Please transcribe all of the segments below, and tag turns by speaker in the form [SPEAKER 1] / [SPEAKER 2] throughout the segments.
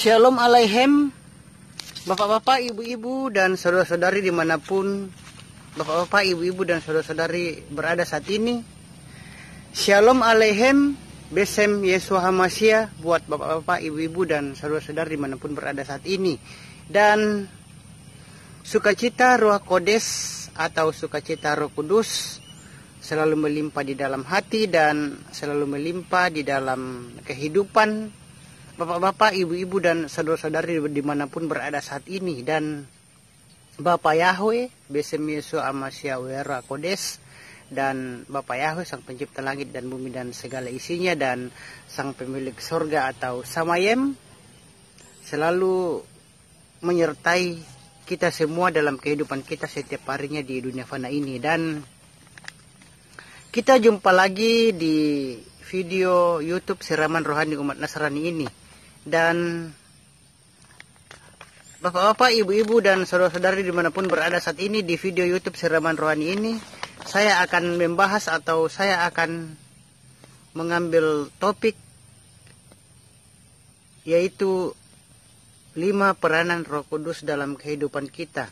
[SPEAKER 1] Shalom Aleichem, bapak-bapak, ibu-ibu, dan saudara-saudari dimanapun bapak-bapak, ibu-ibu, dan saudara-saudari berada saat ini. Shalom Aleichem, Besem Yeshua HaMashiach buat bapak-bapak, ibu-ibu, dan saudara-saudari dimanapun berada saat ini. Dan sukacita Ruach Kodes atau sukacita Roh Kudus selalu melimpah di dalam hati dan selalu melimpah di dalam kehidupan bapak-bapak, ibu-ibu, dan saudara-saudari dimanapun berada saat ini. Dan Bapak Yahweh, Besem Yeshua HaMashiach Ruach Kodes, dan Bapak Yahweh Sang Pencipta langit dan bumi dan segala isinya, dan Sang Pemilik sorga atau Samayem, selalu menyertai kita semua dalam kehidupan kita setiap harinya di dunia fana ini. Dan kita jumpa lagi di video YouTube Siraman Rohani Umat Nasrani ini. Dan bapak-bapak, ibu-ibu, dan saudara-saudari dimanapun berada saat ini, di video YouTube Siraman Rohani ini, saya akan membahas atau saya akan mengambil topik, yaitu 5 peranan Roh Kudus dalam kehidupan kita.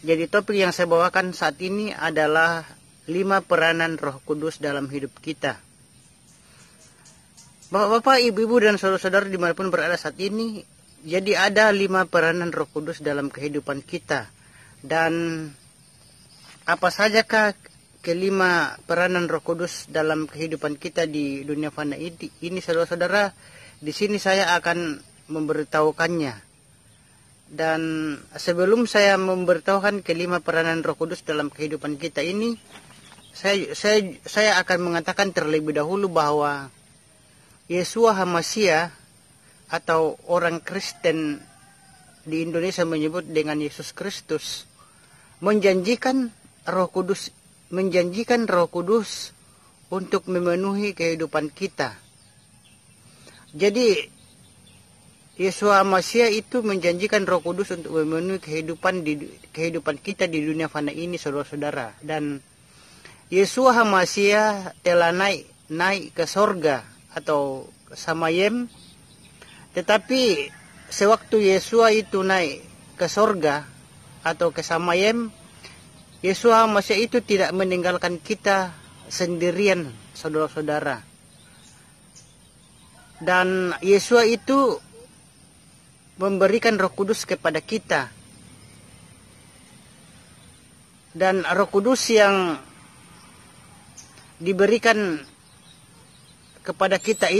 [SPEAKER 1] Jadi topik yang saya bawakan saat ini adalah 5 peranan Roh Kudus dalam hidup kita. Bapak-bapak, ibu-ibu, dan saudara-saudara dimanapun berada saat ini, jadi ada 5 peranan Roh Kudus dalam kehidupan kita. Dan apa sajakah kelima peranan Roh Kudus dalam kehidupan kita di dunia fana ini, saudara-saudara? Di sini saya akan memberitahukannya. Dan sebelum saya memberitahukan kelima peranan Roh Kudus dalam kehidupan kita ini, saya akan mengatakan terlebih dahulu bahwa Yeshua HaMashiach atau orang Kristen di Indonesia menyebut dengan Yesus Kristus menjanjikan Roh Kudus untuk memenuhi kehidupan kita. Jadi Yeshua HaMashiach itu menjanjikan Roh Kudus untuk memenuhi kehidupan kita di dunia fana ini, saudara-saudara. Dan Yeshua HaMashiach telah naik ke sorga atau Samayem. Tetapi sewaktu Yeshua itu naik ke sorga atau ke Samayem, Yeshua HaMashiach itu tidak meninggalkan kita sendirian, saudara-saudara. Dan Yeshua itu memberikan Roh Kudus kepada kita. Dan Roh Kudus yang diberikan kepada kita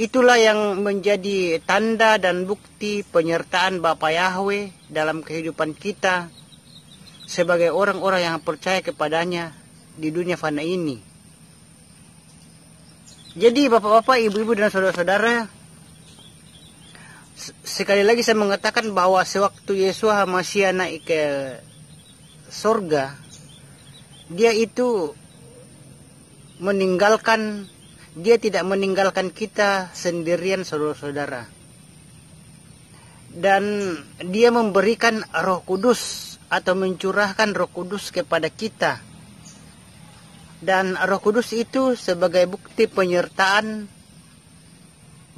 [SPEAKER 1] itulah yang menjadi tanda dan bukti penyertaan Bapa Yahweh dalam kehidupan kita sebagai orang-orang yang percaya kepadanya di dunia fana ini. Jadi bapak-bapak, ibu-ibu, dan saudara-saudara, sekali lagi saya mengatakan bahwa sewaktu Yeshua HaMashiach naik ke sorga, dia itu dia tidak meninggalkan kita sendirian, saudara-saudara. Dan dia memberikan Roh Kudus atau mencurahkan Roh Kudus kepada kita. Dan Roh Kudus itu sebagai bukti penyertaan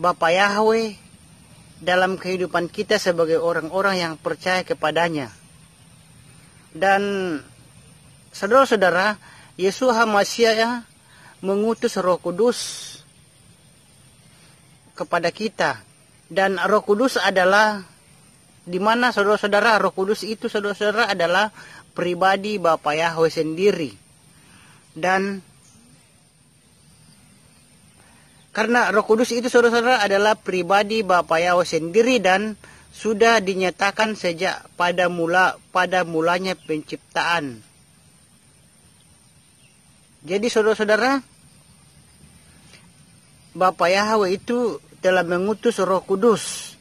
[SPEAKER 1] Bapa Yahweh dalam kehidupan kita sebagai orang-orang yang percaya kepadanya. Dan saudara-saudara, Yeshua HaMashiach mengutus Roh Kudus kepada kita. Dan Roh Kudus adalah, di mana saudara-saudara, Roh Kudus itu, saudara-saudara, adalah pribadi Bapa Yahweh sendiri. Dan karena Roh Kudus itu, saudara-saudara, adalah pribadi Bapa Yahweh sendiri dan sudah dinyatakan sejak pada mulanya penciptaan. Jadi saudara-saudara, Bapa Yahweh itu telah mengutus Roh Kudus.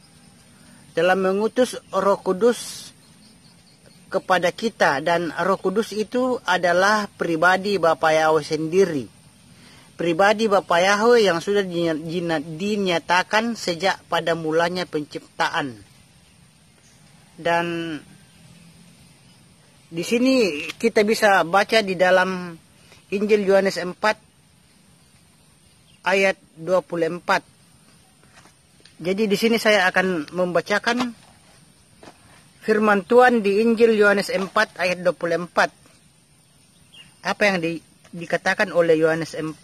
[SPEAKER 1] Kepada kita. Dan Roh Kudus itu adalah pribadi Bapa Yahweh sendiri. Pribadi Bapa Yahweh yang sudah dinyatakan sejak pada mulanya penciptaan. Dan di sini kita bisa baca di dalam Injil Yohanes 4 ayat 24. Jadi di sini saya akan membacakan firman Tuhan di Injil Yohanes 4 ayat 24. Apa yang dikatakan oleh Yohanes 4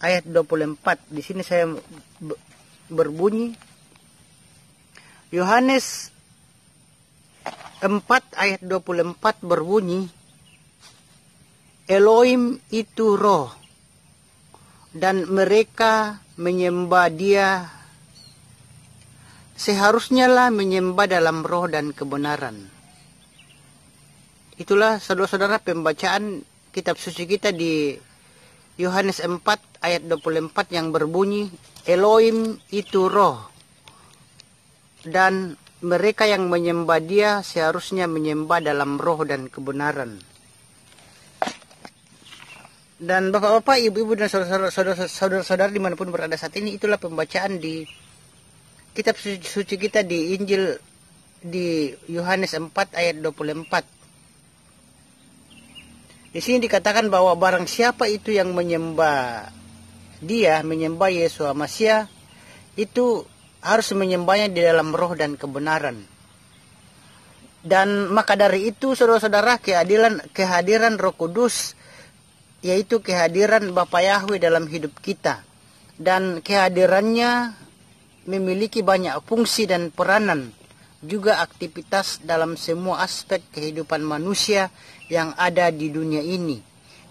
[SPEAKER 1] ayat 24. Di sini saya berbunyi, Yohanes 4 ayat 24 berbunyi, Elohim itu roh, dan mereka menyembah dia seharusnya lah menyembah dalam roh dan kebenaran. Itulah saudara-saudara pembacaan kitab suci kita di Yohanes 4 ayat 24 yang berbunyi, Elohim itu roh, dan mereka yang menyembah dia seharusnya menyembah dalam roh dan kebenaran. Dan bapak-bapak, ibu-ibu, dan saudara-saudara dimanapun berada saat ini, itulah pembacaan di kitab suci kita di Injil di Yohanes 4 ayat 24. Di sini dikatakan bahwa barang siapa itu yang menyembah dia, menyembah Yesus Masiah, itu harus menyembahnya di dalam roh dan kebenaran. Dan maka dari itu saudara-saudara, kehadiran Roh Kudus, yaitu kehadiran Bapa Yahweh dalam hidup kita, dan kehadirannya memiliki banyak fungsi dan peranan, juga aktivitas dalam semua aspek kehidupan manusia yang ada di dunia ini.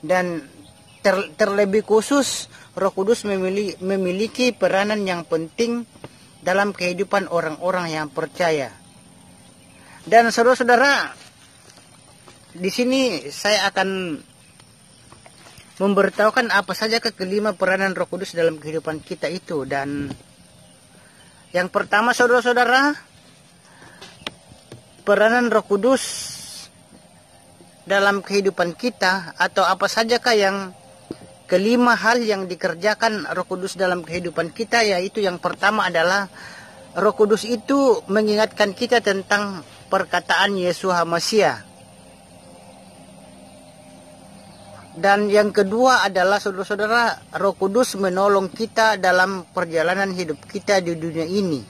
[SPEAKER 1] Dan terlebih khusus, Roh Kudus memiliki peranan yang penting dalam kehidupan orang-orang yang percaya. Dan saudara-saudara, di sini saya akan memberitahukan apa saja kelima peranan Roh Kudus dalam kehidupan kita itu. Dan yang pertama saudara-saudara, peranan Roh Kudus dalam kehidupan kita, atau apa sajakah yang kelima hal yang dikerjakan Roh Kudus dalam kehidupan kita, yaitu yang pertama adalah Roh Kudus itu mengingatkan kita tentang perkataan Yesus Masiah. Dan yang kedua adalah saudara-saudara, Roh Kudus menolong kita dalam perjalanan hidup kita di dunia ini.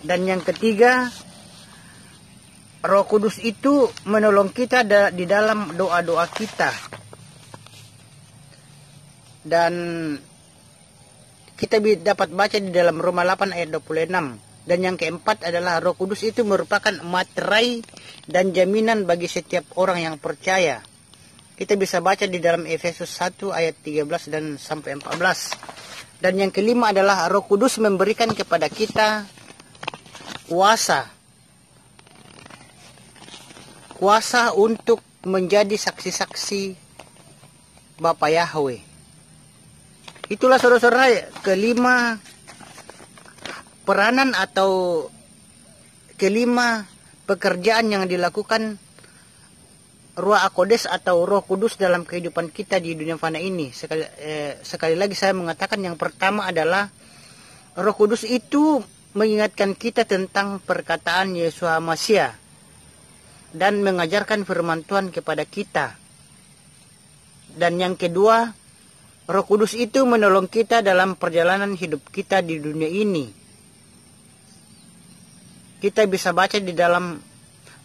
[SPEAKER 1] Dan yang ketiga, Roh Kudus itu menolong kita di dalam doa-doa kita. Dan kita dapat baca di dalam Roma 8 ayat 26. Dan yang keempat adalah Roh Kudus itu merupakan materai dan jaminan bagi setiap orang yang percaya. Kita bisa baca di dalam Efesus 1 ayat 13 dan sampai 14. Dan yang kelima adalah Roh Kudus memberikan kepada kita kuasa untuk menjadi saksi-saksi Bapa Yahweh. Itulah saudara-saudara kelima peranan atau kelima pekerjaan yang dilakukan Ruach HaKodesh atau Roh Kudus dalam kehidupan kita di dunia fana ini. Sekali lagi saya mengatakan, yang pertama adalah Roh Kudus itu mengingatkan kita tentang perkataan Yesus Masiah dan mengajarkan firman Tuhan kepada kita. Dan yang kedua, Roh Kudus itu menolong kita dalam perjalanan hidup kita di dunia ini. Kita bisa baca di dalam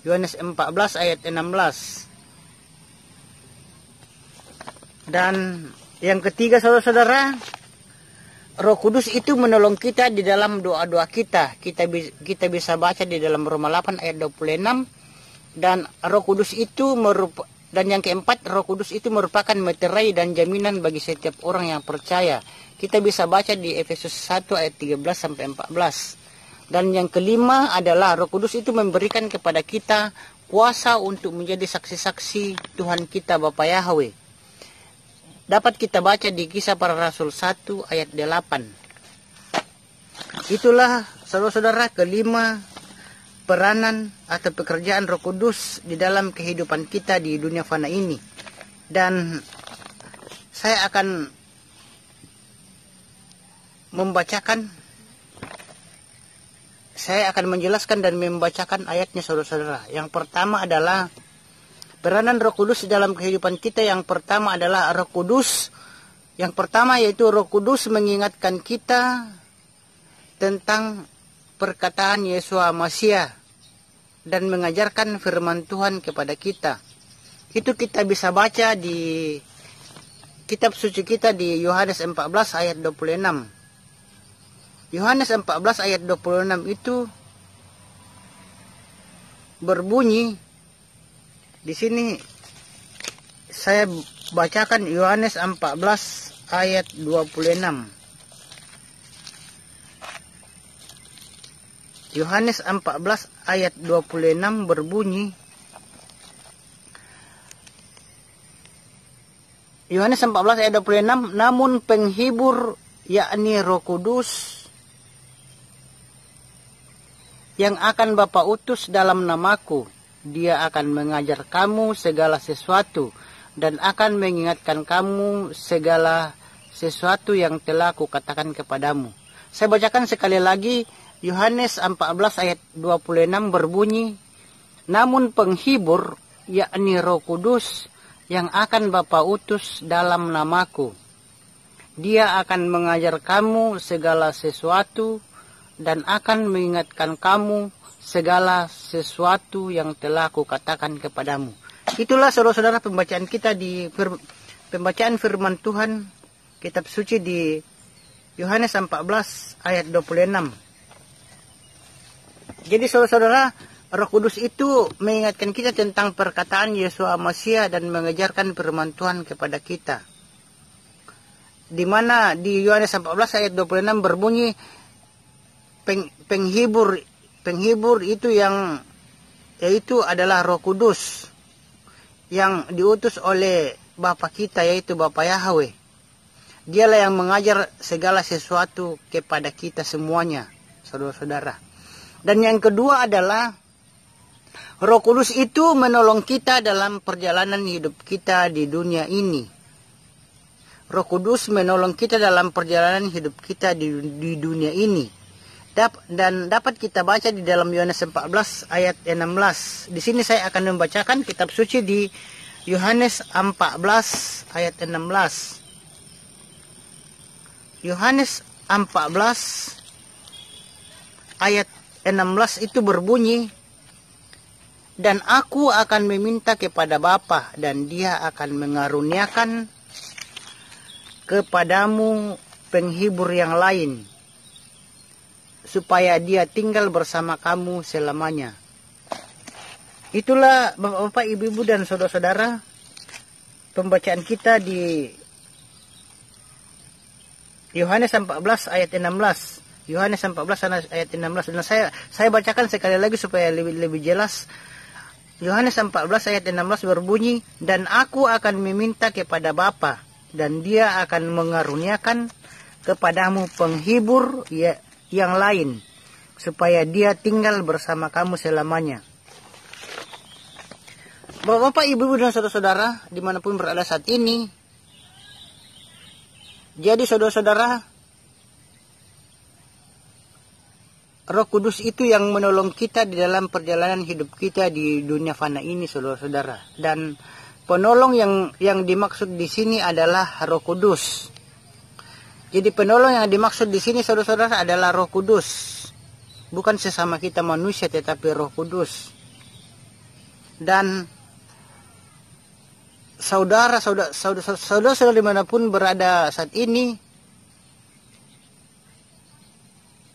[SPEAKER 1] Yohanes 14 ayat 16. Dan yang ketiga saudara-saudara, Roh Kudus itu menolong kita di dalam doa-doa kita. Kita bisa baca di dalam Roma 8 ayat 26. Dan Roh Kudus itu dan yang keempat, Roh Kudus itu merupakan materai dan jaminan bagi setiap orang yang percaya. Kita bisa baca di Efesus 1 ayat 13 sampai 14. Dan yang kelima adalah Roh Kudus itu memberikan kepada kita kuasa untuk menjadi saksi-saksi Tuhan kita Bapa Yahweh. Dapat kita baca di Kisah Para Rasul 1 ayat 8. Itulah saudara-saudara kelima peranan atau pekerjaan Roh Kudus di dalam kehidupan kita di dunia fana ini. Dan saya akan menjelaskan dan membacakan ayatnya saudara-saudara. Yang pertama adalah peranan Roh Kudus dalam kehidupan kita. Yang pertama adalah Roh Kudus. Yang pertama yaitu Roh Kudus mengingatkan kita tentang perkataan Yesus Masiah dan mengajarkan firman Tuhan kepada kita. Itu kita bisa baca di kitab suci kita di Yohanes 14 ayat 26. Yohanes 14 ayat 26 itu berbunyi, di sini saya bacakan Yohanes 14 ayat 26. Yohanes 14 ayat 26 berbunyi, Yohanes 14 ayat 26, namun penghibur yakni Roh Kudus yang akan Bapa utus dalam namaku, dia akan mengajar kamu segala sesuatu dan akan mengingatkan kamu segala sesuatu yang telah kukatakan kepadamu. Saya bacakan sekali lagi, Yohanes 14 ayat 26 berbunyi, namun penghibur yakni Roh Kudus yang akan Bapa utus dalam namaku, dia akan mengajar kamu segala sesuatu dan akan mengingatkan kamu segala sesuatu yang telah kukatakan kepadamu. Itulah saudara-saudara pembacaan kita di pembacaan firman Tuhan, kitab suci di Yohanes 14 ayat 26. Jadi saudara-saudara, Roh Kudus itu mengingatkan kita tentang perkataan Yesus Masiah dan mengajarkan firman Tuhan kepada kita. Di mana di Yohanes 14 ayat 26 berbunyi, penghibur itu yang yaitu adalah Roh Kudus yang diutus oleh Bapa kita, yaitu Bapa Yahweh. Dialah yang mengajar segala sesuatu kepada kita semuanya, saudara-saudara. Dan yang kedua adalah Roh Kudus itu menolong kita dalam perjalanan hidup kita di dunia ini. Roh Kudus menolong kita dalam perjalanan hidup kita di dunia ini. Dan dapat kita baca di dalam Yohanes 14 ayat 16. Di sini saya akan membacakan kitab suci di Yohanes 14 ayat 16. Yohanes 14 ayat 16 itu berbunyi, dan aku akan meminta kepada Bapa dan dia akan mengaruniakan kepadamu penghibur yang lain, supaya dia tinggal bersama kamu selamanya. Itulah Bapak, Ibu, dan saudara-saudara pembacaan kita di Yohanes 14 ayat 16. Yohanes 14 ayat 16. Dan saya bacakan sekali lagi supaya lebih jelas. Yohanes 14 ayat 16 berbunyi, dan aku akan meminta kepada Bapa dan dia akan mengaruniakan kepadamu penghibur yang lain, supaya dia tinggal bersama kamu selamanya. Bapak, Ibu, dan saudara-saudara dimanapun berada saat ini, jadi saudara-saudara, Roh Kudus itu yang menolong kita di dalam perjalanan hidup kita di dunia fana ini, saudara-saudara. Dan penolong yang dimaksud di sini adalah Roh Kudus. Jadi penolong yang dimaksud di sini, saudara-saudara, adalah Roh Kudus. Bukan sesama kita manusia, tetapi Roh Kudus. Dan saudara-saudara dimanapun berada saat ini,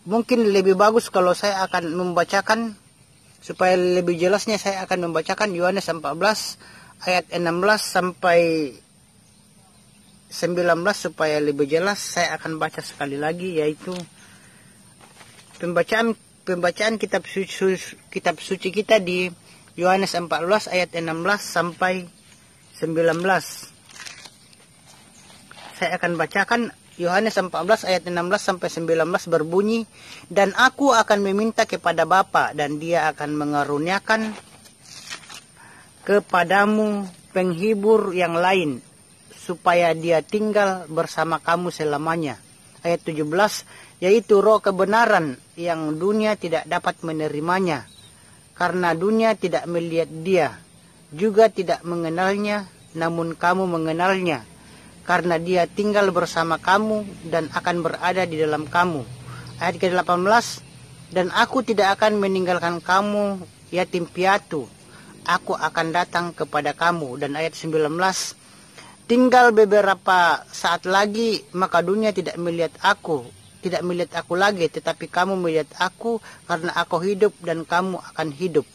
[SPEAKER 1] mungkin lebih bagus kalau saya akan membacakan, supaya lebih jelasnya saya akan membacakan Yohanes 14 ayat 16 sampai 19 supaya lebih jelas. Saya akan baca sekali lagi, yaitu pembacaan kitab suci kita di Yohanes 14 ayat 16 sampai 19. Saya akan bacakan Yohanes 14 ayat 16 sampai 19 berbunyi, dan aku akan meminta kepada Bapa dan dia akan mengaruniakan kepadamu penghibur yang lain, supaya dia tinggal bersama kamu selamanya. Ayat 17, yaitu Roh kebenaran yang dunia tidak dapat menerimanya, karena dunia tidak melihat dia, juga tidak mengenalnya, namun kamu mengenalnya, karena dia tinggal bersama kamu dan akan berada di dalam kamu. Ayat ke-18, dan aku tidak akan meninggalkan kamu yatim piatu, aku akan datang kepada kamu. Dan ayat 19, tinggal beberapa saat lagi, maka dunia tidak melihat aku lagi, tetapi kamu melihat aku, karena aku hidup dan kamu akan hidup.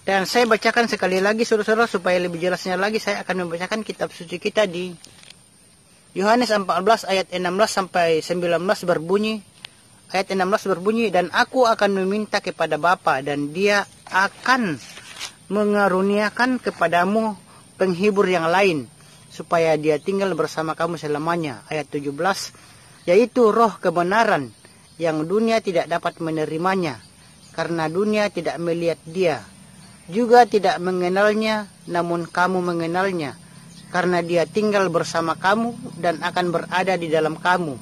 [SPEAKER 1] Dan saya bacakan sekali lagi saudara-saudara, supaya lebih jelasnya lagi saya akan membacakan kitab suci kita di Yohanes 14 ayat 16 sampai 19 berbunyi. Ayat 16 berbunyi, dan aku akan meminta kepada Bapa, dan dia akan mengaruniakan kepadamu penghibur yang lain, supaya dia tinggal bersama kamu selamanya. Ayat 17, yaitu roh kebenaran, yang dunia tidak dapat menerimanya, karena dunia tidak melihat dia, juga tidak mengenalnya, namun kamu mengenalnya, karena dia tinggal bersama kamu dan akan berada di dalam kamu.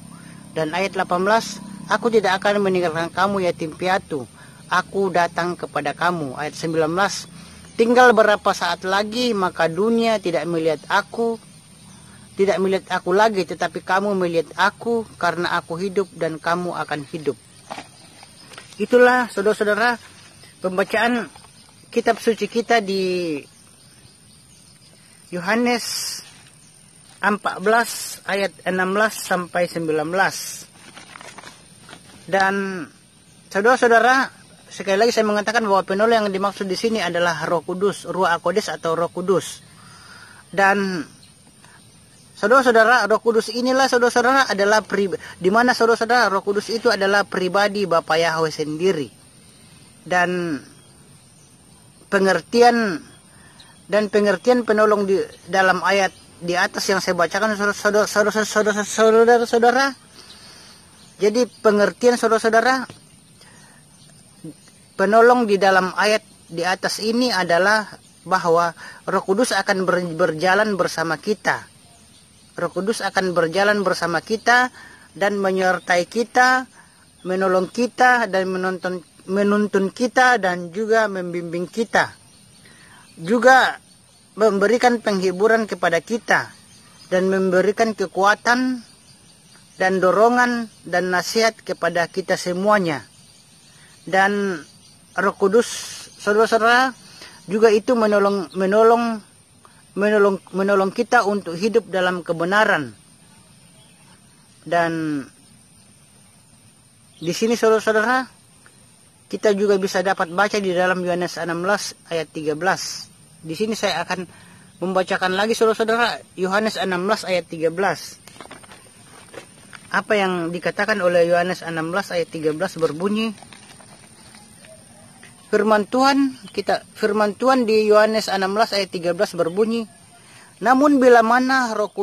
[SPEAKER 1] Dan ayat 18, aku tidak akan meninggalkan kamu yatim piatu, aku datang kepada kamu. Ayat 19, tinggal berapa saat lagi, maka dunia tidak melihat aku lagi, tetapi kamu melihat aku, karena aku hidup dan kamu akan hidup. Itulah saudara-saudara pembacaan kitab suci kita di Yohanes 14 ayat 16 sampai 19. Dan saudara-saudara, sekali lagi saya mengatakan bahwa penolong yang dimaksud di sini adalah Roh Kudus, Ruach HaKodes atau Roh Kudus. Dan saudara-saudara, Roh Kudus inilah saudara-saudara adalah di mana saudara-saudara Roh Kudus itu adalah pribadi Bapa Yahweh sendiri. Dan pengertian penolong di dalam ayat di atas yang saya bacakan saudara-saudara. Jadi pengertian saudara-saudara penolong di dalam ayat di atas ini adalah bahwa Roh Kudus akan berjalan bersama kita. Roh Kudus akan berjalan bersama kita dan menyertai kita, menolong kita dan menuntun kita, dan juga membimbing kita. Juga memberikan penghiburan kepada kita dan memberikan kekuatan dan dorongan dan nasihat kepada kita semuanya. Dan Roh Kudus saudara-saudara juga itu menolong kita untuk hidup dalam kebenaran. Dan di sini saudara-saudara kita juga bisa dapat baca di dalam Yohanes 16 ayat 13. Di sini saya akan membacakan lagi saudara-saudara Yohanes 16 ayat 13. Apa yang dikatakan oleh Yohanes 16 ayat 13 berbunyi, Firman Tuhan di Yohanes 16 ayat 13 berbunyi, namun bila mana Roh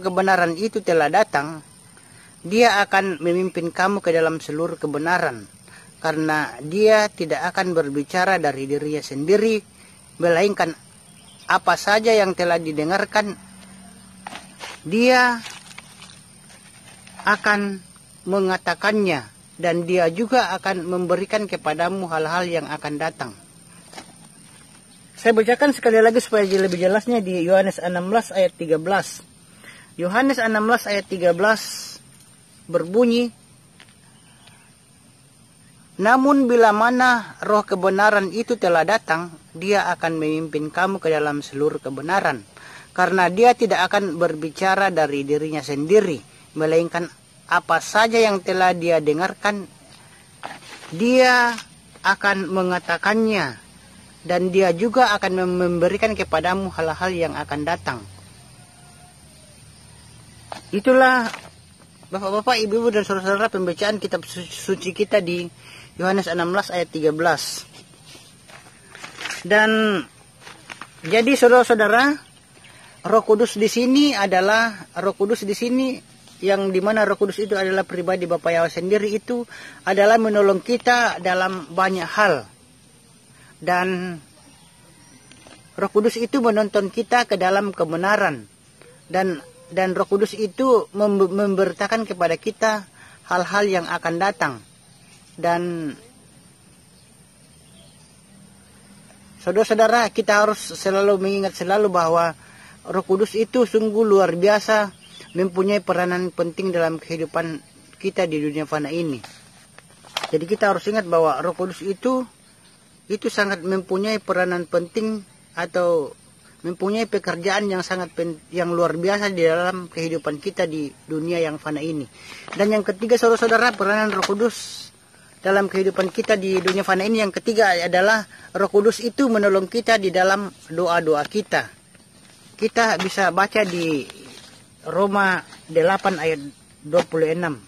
[SPEAKER 1] kebenaran itu telah datang, dia akan memimpin kamu ke dalam seluruh kebenaran, karena dia tidak akan berbicara dari dirinya sendiri, melainkan apa saja yang telah didengarkan, dia akan mengatakannya, dan dia juga akan memberikan kepadamu hal-hal yang akan datang. Saya bacakan sekali lagi supaya lebih jelasnya di Yohanes 16 ayat 13. Yohanes 16 ayat 13 berbunyi, namun bila mana roh kebenaran itu telah datang, dia akan memimpin kamu ke dalam seluruh kebenaran, karena dia tidak akan berbicara dari dirinya sendiri, melainkan apa saja yang telah dia dengarkan, dia akan mengatakannya, dan dia juga akan memberikan kepadamu hal-hal yang akan datang. Itulah Bapak-bapak, ibu-ibu dan saudara-saudara pembacaan kitab suci kita di Yohanes 16 ayat 13. Dan jadi saudara-saudara, Roh Kudus di sini yang dimana Roh Kudus itu adalah pribadi Bapa Yahweh sendiri, itu adalah menolong kita dalam banyak hal. Dan Roh Kudus itu menuntun kita ke dalam kebenaran, dan Roh Kudus itu memberitakan kepada kita hal-hal yang akan datang. Dan saudara-saudara, kita harus selalu mengingat bahwa Roh Kudus itu sungguh luar biasa mempunyai peranan penting dalam kehidupan kita di dunia fana ini. Jadi kita harus ingat bahwa Roh Kudus itu sangat mempunyai peranan penting atau mempunyai pekerjaan yang yang luar biasa di dalam kehidupan kita di dunia yang fana ini. Dan yang ketiga, saudara-saudara, peranan Roh Kudus dalam kehidupan kita di dunia fana ini, yang ketiga adalah Roh Kudus itu menolong kita di dalam doa-doa kita. Kita bisa baca di Roma 8 ayat 26.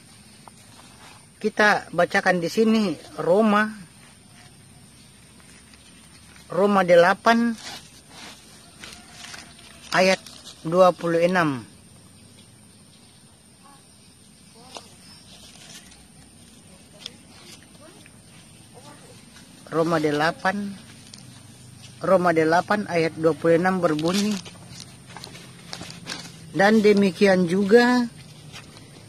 [SPEAKER 1] Kita bacakan di sini Roma 8 ayat 26. Roma 8 ayat 26 berbunyi, dan demikian juga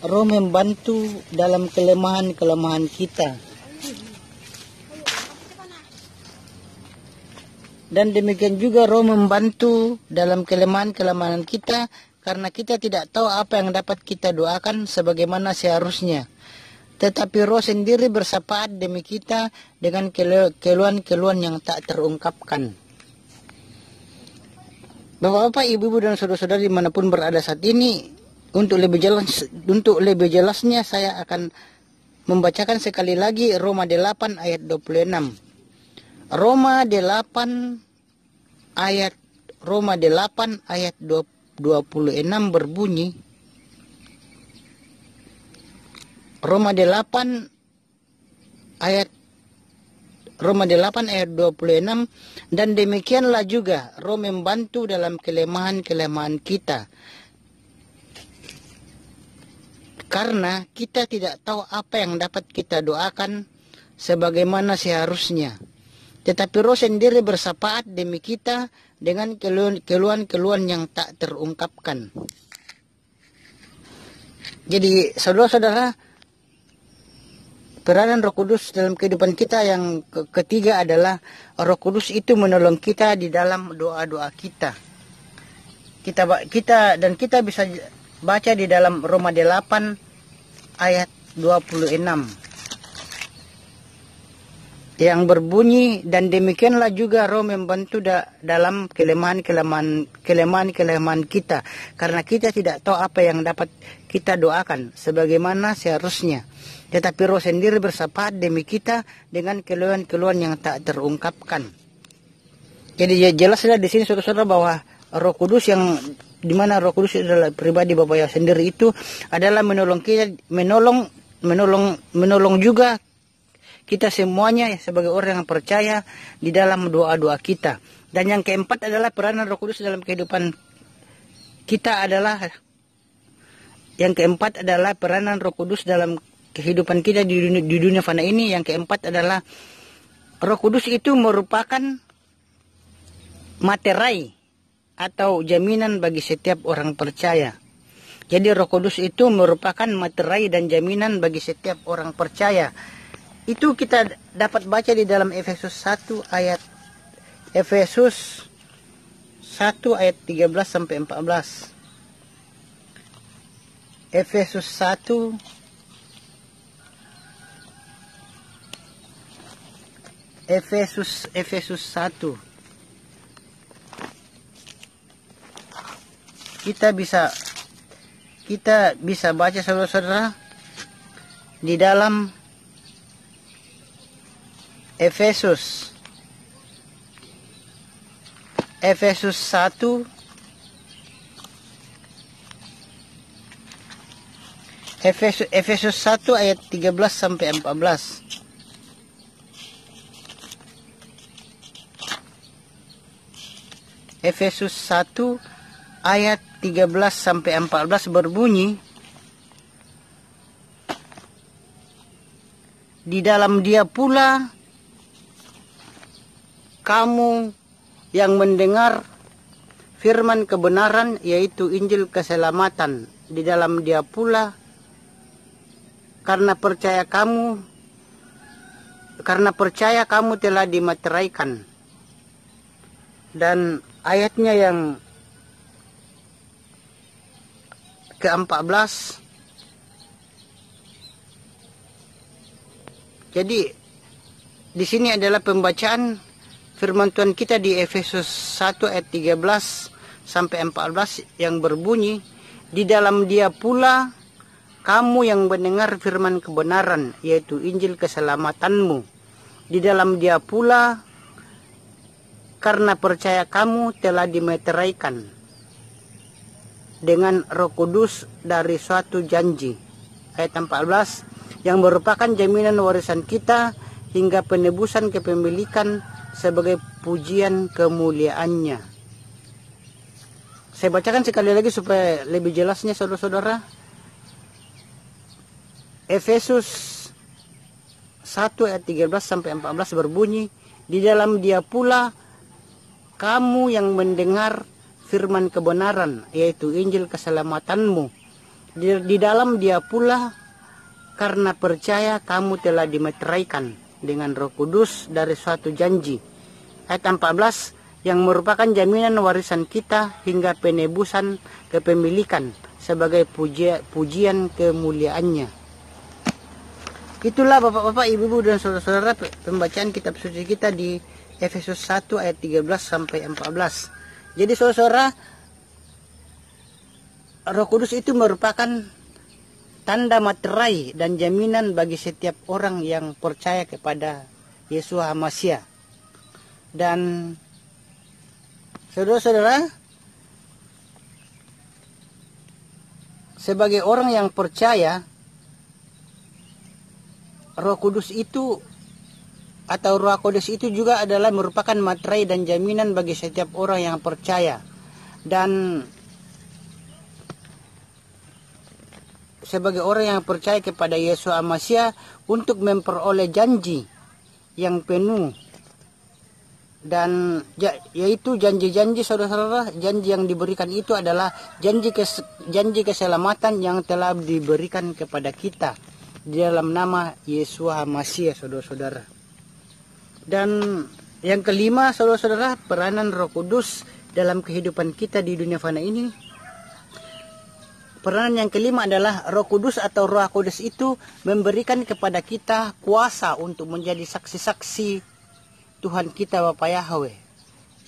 [SPEAKER 1] Roh membantu dalam kelemahan-kelemahan kita. Dan demikian juga Roh membantu dalam kelemahan-kelemahan kita, karena kita tidak tahu apa yang dapat kita doakan sebagaimana seharusnya. Tetapi Roh sendiri bersafaat demi kita dengan keluhan-keluhan yang tak terungkapkan. Bapak-bapak, ibu-ibu, dan saudara-saudari dimanapun berada saat ini, untuk lebih jelasnya saya akan membacakan sekali lagi Roma 8 ayat 26. Roma 8 ayat 26 berbunyi, Roma 8 ayat 26, dan demikianlah juga Roh membantu dalam kelemahan-kelemahan kita, karena kita tidak tahu apa yang dapat kita doakan sebagaimana seharusnya. Tetapi Roh sendiri bersafaat demi kita dengan keluhan-keluhan yang tak terungkapkan. Jadi saudara-saudara, peranan Roh Kudus dalam kehidupan kita yang ketiga adalah Roh Kudus itu menolong kita di dalam doa-doa kita. Kita bisa baca di dalam Roma 8 ayat 26 yang berbunyi, dan demikianlah juga Roh membantu dalam kelemahan-kelemahan kita, karena kita tidak tahu apa yang dapat kita doakan sebagaimana seharusnya. Tetapi Roh sendiri bersafaat demi kita dengan keluhan-keluhan yang tak terungkapkan. Jadi jelaslah di sini saudara-saudara bahwa Roh Kudus, yang dimana Roh Kudus adalah pribadi Bapa yang sendiri, itu adalah menolong kita, menolong juga kita semuanya sebagai orang yang percaya di dalam doa-doa kita. Dan yang keempat adalah peranan Roh Kudus dalam kehidupan kita adalah peranan Roh Kudus dalam kehidupan kita di dunia fana ini. Yang keempat adalah Roh Kudus itu merupakan materai atau jaminan bagi setiap orang percaya. Jadi Roh Kudus itu merupakan materai dan jaminan bagi setiap orang percaya. Itu kita dapat baca di dalam Efesus 1 ayat 13 sampai 14. Efesus 1 kita bisa baca saudara-saudara di dalam Efesus 1 ayat 13 sampai 14. Efesus 1 ayat 13 sampai 14 berbunyi, di dalam Dia pula kamu yang mendengar firman kebenaran, yaitu Injil keselamatan, di dalam Dia pula karena percaya kamu telah dimateraikan. Dan ayatnya yang ke-14. Jadi di sini adalah pembacaan firman Tuhan kita di Efesus 1 ayat 13 sampai 14 yang berbunyi, di dalam Dia pula kamu yang mendengar firman kebenaran, yaitu Injil keselamatanmu. Di dalam Dia pula karena percaya kamu telah dimeteraikan dengan Roh Kudus dari suatu janji. Ayat 14, yang merupakan jaminan warisan kita hingga penebusan kepemilikan sebagai pujian kemuliaannya. Saya bacakan sekali lagi supaya lebih jelasnya, saudara-saudara. Efesus 1 ayat 13 sampai 14 berbunyi, di dalam Dia pula kamu yang mendengar firman kebenaran, yaitu Injil keselamatanmu. Di dalam Dia pula karena percaya kamu telah dimeteraikan dengan Roh Kudus dari suatu janji. Ayat 14, yang merupakan jaminan warisan kita hingga penebusan kepemilikan sebagai pujian kemuliaannya. Itulah Bapak-bapak, Ibu-ibu dan saudara-saudara pembacaan kitab suci kita di Efesus 1 ayat 13 sampai 14. Jadi saudara-saudara, Roh Kudus itu merupakan tanda materai dan jaminan bagi setiap orang yang percaya kepada Yesus Hamasiah. Dan saudara-saudara, sebagai orang yang percaya, Roh Kudus itu atau Roh Kudus itu juga adalah merupakan materai dan jaminan bagi setiap orang yang percaya. Dan sebagai orang yang percaya kepada Yesus Hamasiah untuk memperoleh janji yang penuh, dan yaitu janji-janji saudara-saudara, janji yang diberikan itu adalah janji keselamatan yang telah diberikan kepada kita di dalam nama Yesus Hamasiah, saudara-saudara. Dan yang kelima, saudara-saudara, peranan Roh Kudus dalam kehidupan kita di dunia fana ini. Peranan yang kelima adalah Roh Kudus atau Roh Kudus itu memberikan kepada kita kuasa untuk menjadi saksi-saksi Tuhan kita Bapa Yahweh.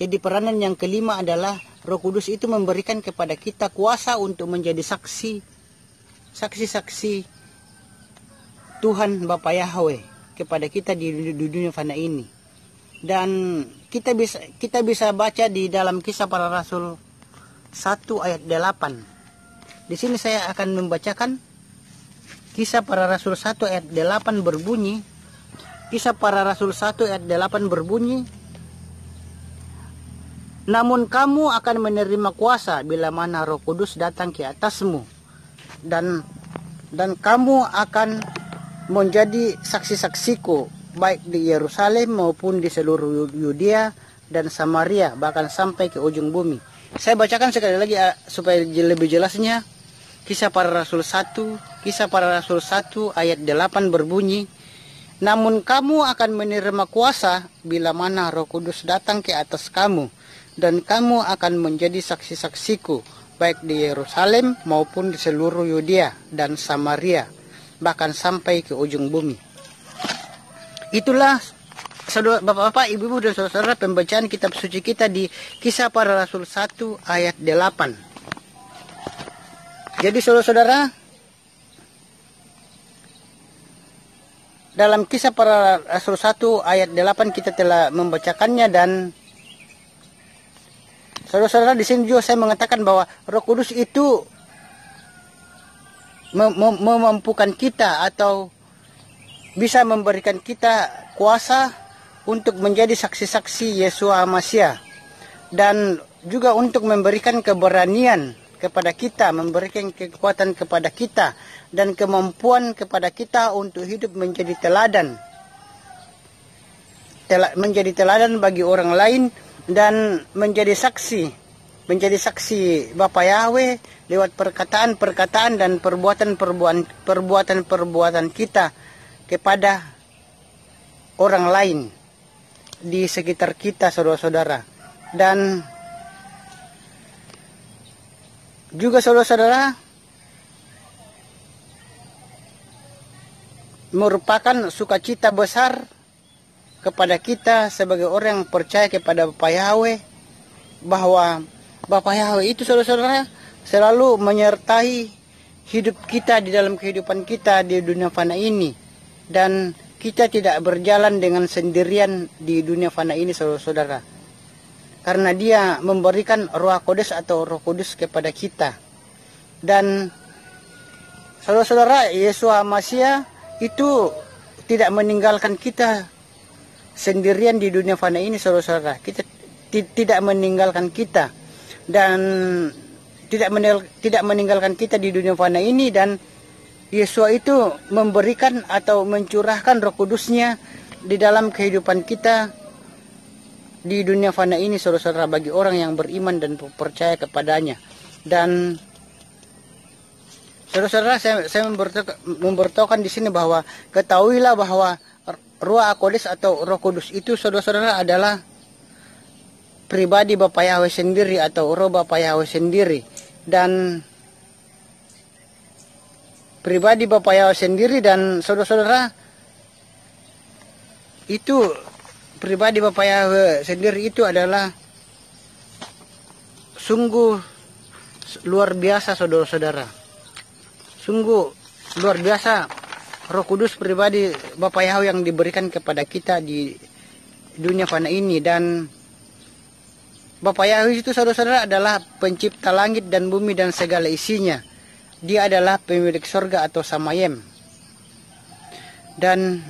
[SPEAKER 1] Jadi peranan yang kelima adalah Roh Kudus itu memberikan kepada kita kuasa untuk menjadi saksi-saksi Tuhan Bapa Yahweh kepada kita di dunia fana ini. Dan kita bisa baca di dalam Kisah Para Rasul 1 ayat 8. Di sini saya akan membacakan Kisah Para Rasul 1 ayat 8 berbunyi. Kisah Para Rasul 1 ayat 8 berbunyi, namun kamu akan menerima kuasa bila mana Roh Kudus datang ke atasmu, dan kamu akan menjadi saksi-saksiku baik di Yerusalem maupun di seluruh Yudea dan Samaria, bahkan sampai ke ujung bumi. Saya bacakan sekali lagi supaya lebih jelasnya. Kisah Para Rasul 1 ayat 8 berbunyi, namun kamu akan menerima kuasa bila mana Roh Kudus datang ke atas kamu, dan kamu akan menjadi saksi-saksiku baik di Yerusalem maupun di seluruh Yudea dan Samaria, bahkan sampai ke ujung bumi. Itulah saudara, bapak-bapak, ibu-ibu dan saudara, pembacaan kitab suci kita di Kisah Para Rasul 1 ayat 8. Jadi saudara-saudara, dalam Kisah Para Rasul 1 ayat 8 kita telah membacakannya, dan saudara-saudara di sini juga saya mengatakan bahwa Roh Kudus itu memampukan kita atau bisa memberikan kita kuasa untuk menjadi saksi-saksi Yesus Hamasiah, dan juga untuk memberikan keberanian kepada kita, memberikan kekuatan kepada kita, dan kemampuan kepada kita untuk hidup menjadi teladan bagi orang lain, dan menjadi saksi Bapa Yahweh lewat perkataan-perkataan dan perbuatan kita kepada orang lain di sekitar kita, saudara-saudara. Dan juga saudara-saudara, merupakan sukacita besar kepada kita sebagai orang yang percaya kepada Bapa Yahweh, bahwa Bapa Yahweh itu saudara-saudara selalu menyertai hidup kita di dalam kehidupan kita di dunia fana ini, dan kita tidak berjalan dengan sendirian di dunia fana ini saudara-saudara, karena Dia memberikan Roh Kudus atau Roh Kudus kepada kita. Dan saudara-saudara, Yesus Masih itu tidak meninggalkan kita sendirian di dunia fana ini saudara-saudara. Kita tidak meninggalkan kita dan tidak meninggalkan kita di dunia fana ini, dan Yesus itu memberikan atau mencurahkan Roh Kudus-Nya di dalam kehidupan kita di dunia fana ini saudara-saudara, bagi orang yang beriman dan percaya kepadanya. Dan saudara-saudara, saya memberitahukan di sini bahwa ketahuilah bahwa Roh Kudus atau Roh Kudus itu saudara-saudara adalah pribadi Bapa Yahweh sendiri atau Roh Bapa Yahweh sendiri. Dan pribadi Bapa Yahweh sendiri, dan saudara-saudara itu pribadi Bapa Yahweh sendiri itu adalah sungguh luar biasa saudara-saudara. Sungguh luar biasa Roh Kudus pribadi Bapa Yahweh yang diberikan kepada kita di dunia fana ini. Dan Bapa Yahweh itu saudara-saudara adalah pencipta langit dan bumi dan segala isinya. Dia adalah pemilik sorga atau Samayem. Dan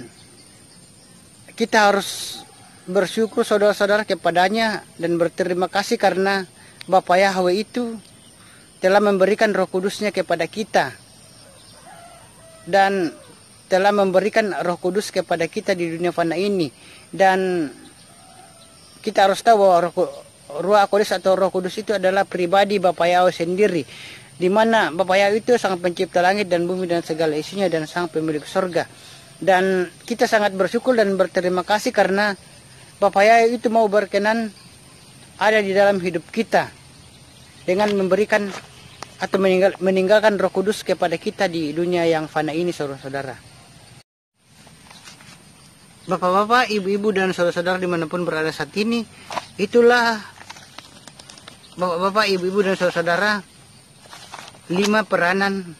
[SPEAKER 1] kita harus bersyukur saudara-saudara kepadanya dan berterima kasih karena Bapa Yahweh itu telah memberikan Roh Kudus-Nya kepada kita. Dan telah memberikan Roh Kudus kepada kita di dunia fana ini. Dan kita harus tahu bahwa Roh Kudus atau Roh Kudus itu adalah pribadi Bapa Yahweh sendiri, di mana Bapa Yahweh itu sang pencipta langit dan bumi dan segala isinya dan sang pemilik surga. Dan kita sangat bersyukur dan berterima kasih karena Bapa Yahweh itu mau berkenan ada di dalam hidup kita dengan memberikan atau meninggalkan Roh Kudus kepada kita di dunia yang fana ini saudara-saudara. Bapak-bapak, ibu-ibu dan saudara-saudara dimanapun berada saat ini, itulah Bapak-bapak, ibu-ibu dan saudara-saudara, 5 peranan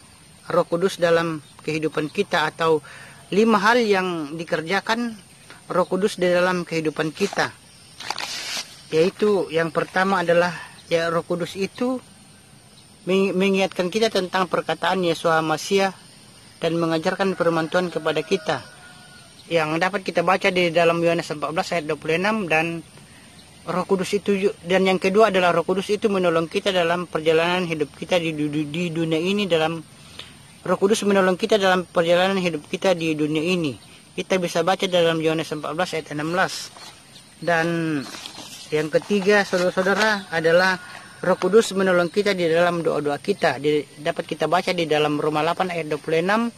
[SPEAKER 1] Roh Kudus dalam kehidupan kita, atau 5 hal yang dikerjakan Roh Kudus di dalam kehidupan kita. Yaitu yang pertama adalah Roh Kudus itu mengingatkan kita tentang perkataan Yesus Masih dan mengajarkan firman Tuhan kepada kita, yang dapat kita baca di dalam Yohanes 14 ayat 26. Dan Roh Kudus itu, dan yang kedua adalah Roh Kudus itu menolong kita dalam perjalanan hidup kita di dunia ini. Roh Kudus menolong kita dalam perjalanan hidup kita di dunia ini. Kita bisa baca dalam Yohanes 14 ayat 16. Dan yang ketiga saudara-saudara adalah Roh Kudus menolong kita di dalam doa-doa kita. Dapat kita baca di dalam Roma 8 ayat 26.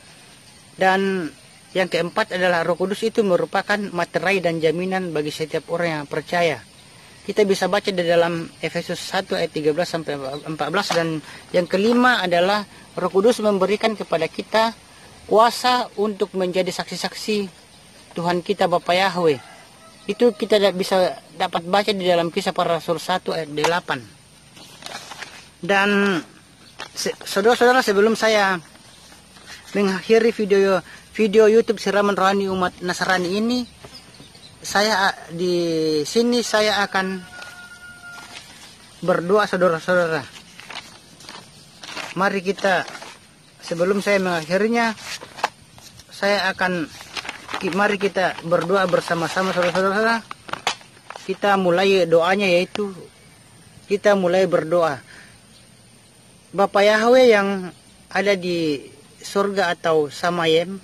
[SPEAKER 1] Dan yang keempat adalah Roh Kudus itu merupakan materai dan jaminan bagi setiap orang yang percaya. Kita bisa baca di dalam Efesus 1 ayat 13 sampai 14. Dan yang kelima adalah Roh Kudus memberikan kepada kita kuasa untuk menjadi saksi-saksi Tuhan kita Bapa Yahweh. Itu kita bisa dapat baca di dalam Kisah Para Rasul 1 ayat 8. Dan saudara-saudara, sebelum saya mengakhiri video YouTube Siraman Rohani Umat Nasrani ini, saya akan berdoa saudara-saudara. Mari kita, sebelum saya mengakhirinya, mari kita berdoa bersama-sama saudara-saudara. Kita mulai doanya, yaitu kita mulai berdoa. Bapa Yahweh yang ada di surga atau Samayem,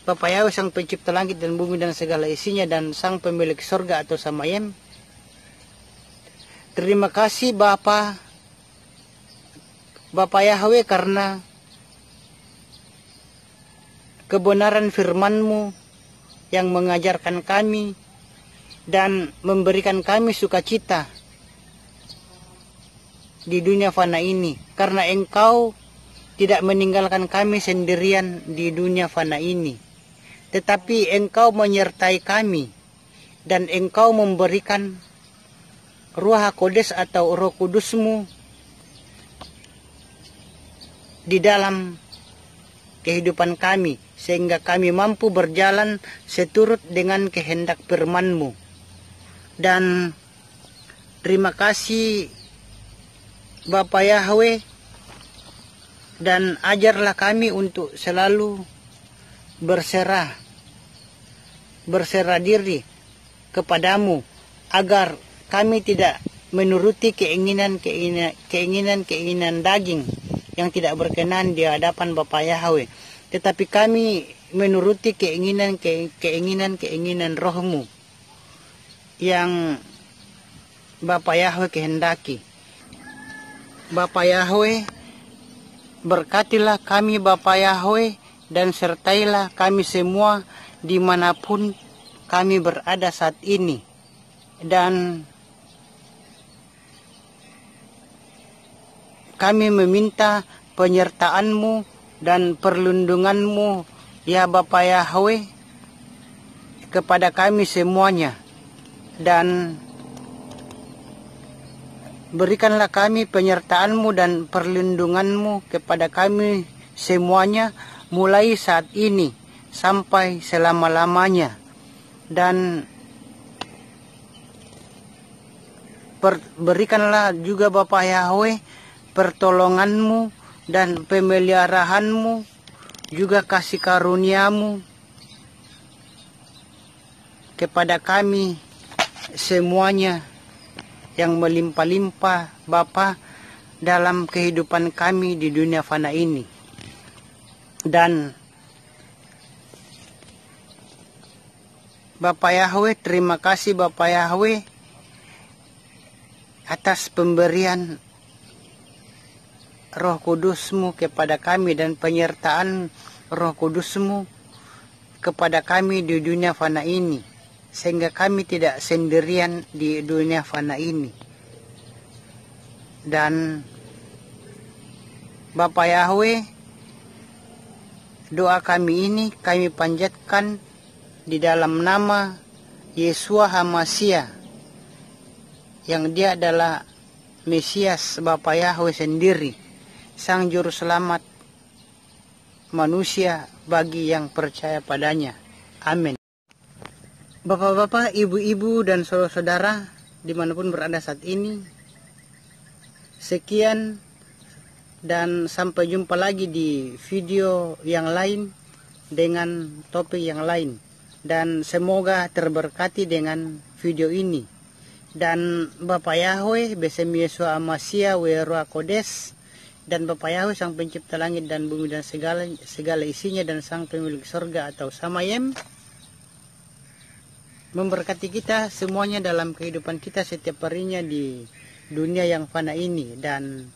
[SPEAKER 1] Bapa Yahweh sang pencipta langit dan bumi dan segala isinya, dan sang pemilik surga atau Samayem, terima kasih Bapa Yahweh karena kebenaran firman-Mu yang mengajarkan kami dan memberikan kami sukacita di dunia fana ini, karena Engkau tidak meninggalkan kami sendirian di dunia fana ini, tetapi Engkau menyertai kami, dan Engkau memberikan Ruah HaKodes atau Roh Kudus-Mu di dalam kehidupan kami, sehingga kami mampu berjalan seturut dengan kehendak firman-Mu. Dan terima kasih Bapa Yahweh, dan ajarlah kami untuk selalu berserah diri kepadamu, agar kami tidak menuruti keinginan daging yang tidak berkenan di hadapan Bapa Yahweh, tetapi kami menuruti keinginan Roh-Mu yang Bapa Yahweh kehendaki. Bapa Yahweh, berkatilah kami Bapa Yahweh, dan sertailah kami semua dimanapun kami berada saat ini. Dan kami meminta penyertaan-Mu dan perlindungan-Mu, ya Bapa Yahweh, kepada kami semuanya. Dan berikanlah kami penyertaan-Mu dan perlindungan-Mu kepada kami semuanya, mulai saat ini sampai selama-lamanya. Dan berikanlah juga Bapa Yahweh pertolongan-Mu dan pemeliharahan-Mu, juga kasih karunia-Mu kepada kami semuanya yang melimpah-limpah Bapa dalam kehidupan kami di dunia fana ini. Dan Bapa Yahweh, terima kasih Bapa Yahweh atas pemberian Roh Kudus-Mu kepada kami dan penyertaan Roh Kudus-Mu kepada kami di dunia fana ini, sehingga kami tidak sendirian di dunia fana ini. Dan Bapa Yahweh, doa kami ini kami panjatkan di dalam nama Yeshua HaMasiah, yang Dia adalah Mesias Bapa Yahweh sendiri, Sang Juru Selamat manusia bagi yang percaya padanya. Amin. Bapak-bapak, ibu-ibu, dan saudara-saudara dimanapun berada saat ini, sekian dan sampai jumpa lagi di video yang lain dengan topik yang lain. Dan semoga terberkati dengan video ini. Dan Bapa Yahweh, besem Yeshua HaMasiah, Ruach HaKodes, dan Bapa Yahweh, Sang Pencipta langit dan bumi dan segala isinya, dan Sang Pemilik surga atau Samayem, memberkati kita semuanya dalam kehidupan kita setiap harinya di dunia yang fana ini. Dan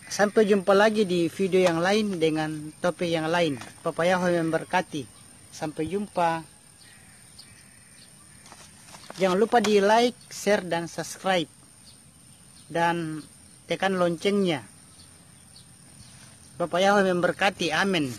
[SPEAKER 1] sampai jumpa lagi di video yang lain dengan topik yang lain. Bapa Yahweh memberkati. Sampai jumpa. Jangan lupa di like, share, dan subscribe. Dan tekan loncengnya. Bapa Yahweh memberkati. Amin.